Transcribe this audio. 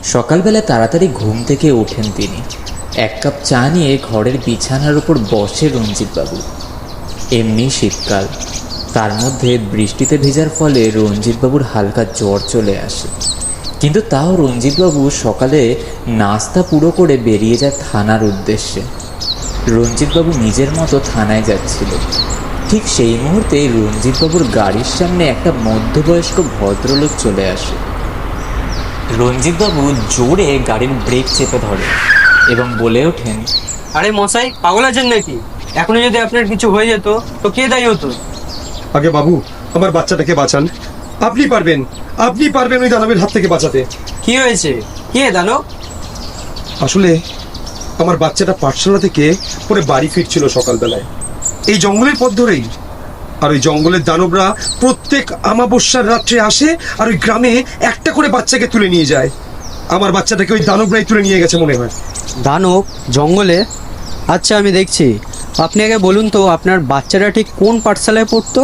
সকালবেলা তাড়াতাড়ি ঘুম থেকে ওঠেন তিনি। এক কাপ চা নিয়ে ঘরের বিছানার উপর বসে রঞ্জিতবাবু। এমনি শীতকাল, তার মধ্যে বৃষ্টিতে ভেজার ফলে রঞ্জিতবাবুর হালকা জ্বর চলে আসে। কিন্তু তাও রঞ্জিতবাবু সকালে নাস্তা পুরো করে বেরিয়ে যায় থানার উদ্দেশ্যে। রঞ্জিতবাবু নিজের মতো থানায় যাচ্ছিল। ঠিক সেই মুহূর্তে রঞ্জিতবাবুর গাড়ির সামনে একটা মধ্যবয়স্ক ভদ্রলোক চলে আসে। রঞ্জিতবাবু জোরে গাড়ির ব্রেক চেপে ধরে এবং বলে ওঠেন, আরে মশাই, পাগল আছেন নাকি? এখনই যদি আপনার কিছু হয়ে যেত তো কে দায়ী হতো? আগে বাবু, আমার বাচ্চাটাকে বাঁচান। আপনি পারবেন ওই দানবের হাত থেকে বাঁচাতে। কি হয়েছে? কে দানব? আসলে আমার বাচ্চাটা পাঠশালা থেকে পরে বাড়ি ফিরছিল সকালবেলায়, এই জঙ্গলের পথ ধরেই। আর ওই জঙ্গলের দানবরা প্রত্যেক আমাবস্যার রাত্রে আসে আর ওই গ্রামে একটা করে বাচ্চাকে তুলে নিয়ে যায়। আমার বাচ্চাটাকে ওই দানবরাই তুলে নিয়ে গেছে মনে হয়। দানব জঙ্গলে? আচ্ছা, আমি দেখছি। আপনি আগে বলুন তো, আপনার বাচ্চাটা ঠিক কোন পাঠশালায় পড়তো?